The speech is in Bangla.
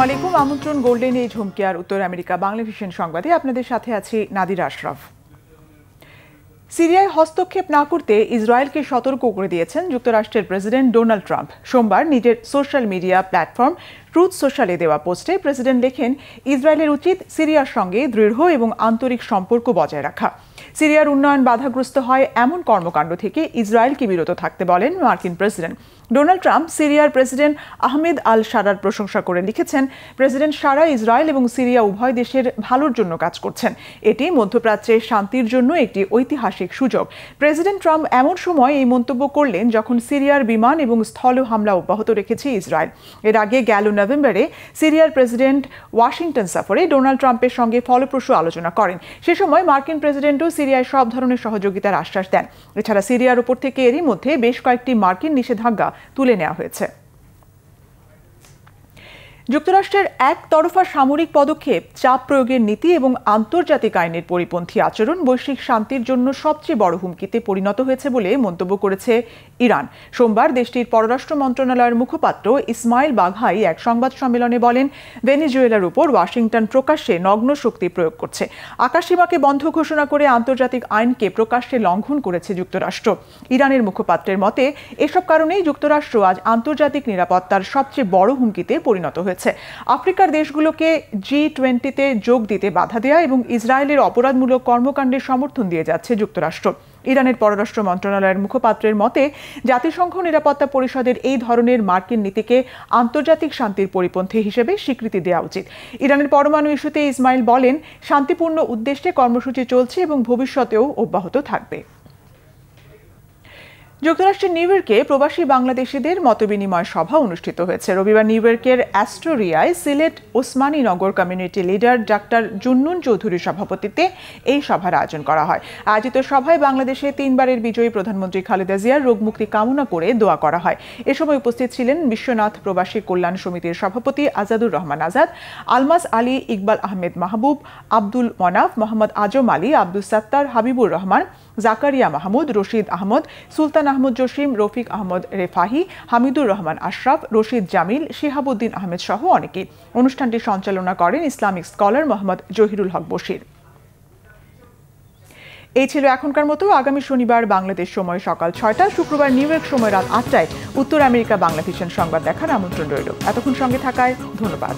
আলাইকুম। আমন্ত্রণ গোল্ডেন এজ হোম কেয়ার উত্তর আমেরিকা বাংলা ভিশন সংবাদে আপনাদের সাথে আছি নাদিরা আশরাফ। সিরিয়ায় হস্তক্ষেপ না করতে ইসরায়েলকে সতর্ক করে দিয়েছেন যুক্তরাষ্ট্রের প্রেসিডেন্ট ডোনাল্ড ট্রাম্প। সোমবার নিজের সোশ্যাল মিডিয়া প্ল্যাটফর্ম ট্রুথ সোশ্যালে দেওয়া পোস্টে প্রেসিডেন্ট লেখেন, ইসরায়েলের উচিত সিরিয়ার সঙ্গে দৃঢ় এবং আন্তরিক সম্পর্ক বজায় রাখা। সিরিয়ার উন্নয়ন বাধাগ্রস্ত হয় এমন কর্মকাণ্ড থেকে ইসরায়েলকে বিরত থাকতে বলেন মার্কিন প্রেসিডেন্ট। ডোনাল্ড ট্রাম্প সিরিয়ার প্রেসিডেন্ট আহমেদ আল শারার প্রশংসা করে লিখেছেন, প্রেসিডেন্ট শারা ইসরায়েল এবং সিরিয়া উভয় দেশের ভালোর জন্য কাজ করছেন। এটি মধ্যপ্রাচ্যের শান্তির জন্য একটি ঐতিহাসিক সুযোগ। প্রেসিডেন্ট ট্রাম্প এমন সময় এই মন্তব্য করলেন যখন সিরিয়ার বিমান এবং স্থল হামলা অব্যাহত রেখেছে ইসরায়েল। এর আগে গেল নভেম্বরে সিরিয়ার প্রেসিডেন্ট ওয়াশিংটন সফরে ডোনাল্ড ট্রাম্পের সঙ্গে ফলপ্রসূ আলোচনা করেন। সে সময় মার্কিন প্রেসিডেন্টও সিরিয়ায় সব ধরনের সহযোগিতার আশ্বাস দেন। এছাড়া সিরিয়ার উপর থেকে এরই মধ্যে বেশ কয়েকটি মার্কিন নিষেধাজ্ঞা তুলে নেওয়া হয়েছে। যুক্তরাষ্ট্রের একতরফা সামরিক পদক্ষেপ, চাপ প্রয়োগের নীতি এবং আন্তর্জাতিক আইনের পরিপন্থী আচরণ বৈশ্বিক শান্তির জন্য সবচেয়ে বড় হুমকিতে পরিণত হয়েছে বলে মন্তব্য করেছে ইরান। সোমবার দেশটির পররাষ্ট্র মন্ত্রণালয়ের মুখপাত্র ইসমাইল বাঘাই এক সংবাদ সম্মেলনে বলেন, ভেনেজুয়েলার উপর ওয়াশিংটন প্রকাশ্যে নগ্ন শক্তি প্রয়োগ করছে। আকাশসীমাকে বন্ধ ঘোষণা করে আন্তর্জাতিক আইনকে প্রকাশ্যে লঙ্ঘন করেছে যুক্তরাষ্ট্র। ইরানের মুখপাত্রের মতে, এসব কারণেই যুক্তরাষ্ট্র আজ আন্তর্জাতিক নিরাপত্তার সবচেয়ে বড় হুমকিতে পরিণত হয়েছে। আফ্রিকার দেশগুলোকে G20-তে যোগ দিতে বাধা দেয়া এবং ইসরায়েলের অপরাধমূলক কর্মকাণ্ডের সমর্থন দিয়ে যাচ্ছে যুক্তরাষ্ট্র। ইরানের পররাষ্ট্র মন্ত্রণালয়ের মুখপাত্রের মতে, জাতিসংঘ নিরাপত্তা পরিষদের এই ধরনের মার্কিন নীতিকে আন্তর্জাতিক শান্তির পরিপন্থী হিসেবে স্বীকৃতি দেওয়া উচিত। ইরানের পরমাণু ইস্যুতে ইসমাইল বলেন, শান্তিপূর্ণ উদ্দেশ্যে কর্মসূচি চলছে এবং ভবিষ্যতেও অব্যাহত থাকবে। যুক্তরাষ্ট্রের নিউ ইয়র্কে প্রবাসী বাংলাদেশিদের মতবিনিময় সভা অনুষ্ঠিত হয়েছে। রবিবার নিউ ইয়র্কের অ্যাস্টোরিয়ায় সিলেট ওসমানী নগর কমিউনিটি লিডার ডাক্তার জুন্নুন চৌধুরীর সভাপতিত্বে এই সভার আয়োজন করা হয়। আয়োজিত সভায় বাংলাদেশে 3বারের বিজয়ী প্রধানমন্ত্রী খালেদা জিয়ার রোগমুক্তি কামনা করে দোয়া করা হয়। এ সময় উপস্থিত ছিলেন বিশ্বনাথ প্রবাসী কল্যাণ সমিতির সভাপতি আজাদুর রহমান আজাদ, আলমাস আলী, ইকবাল আহমেদ মাহবুব, আব্দুল মনাফ, মোহাম্মদ আজম আলী, আব্দুল সাত্তার, হাবিবুর রহমান, জাকারিয়া মাহমুদ, রশিদ আহমদ, সুলতান আহমদ জসিম, রফিক আহমদ রেফাহি, হামিদুর রহমান আশরাফ, রশিদ জামিল, শিহাবুদ্দিন আহমেদ সহ অনেকে। অনুষ্ঠানটি সঞ্চালনা করেন ইসলামিক স্কলার মোহাম্মদ জহিরুল হক বশির। এই ছিল এখনকার মতো। আগামী শনিবার বাংলাদেশ সময় সকাল 6টা, শুক্রবার নিউ ইয়র্ক সময় রাত 8টায় উত্তর আমেরিকা বাংলা ভিশন সংবাদ দেখার আমন্ত্রণ রইল। এতক্ষণ সঙ্গে থাকায় ধন্যবাদ।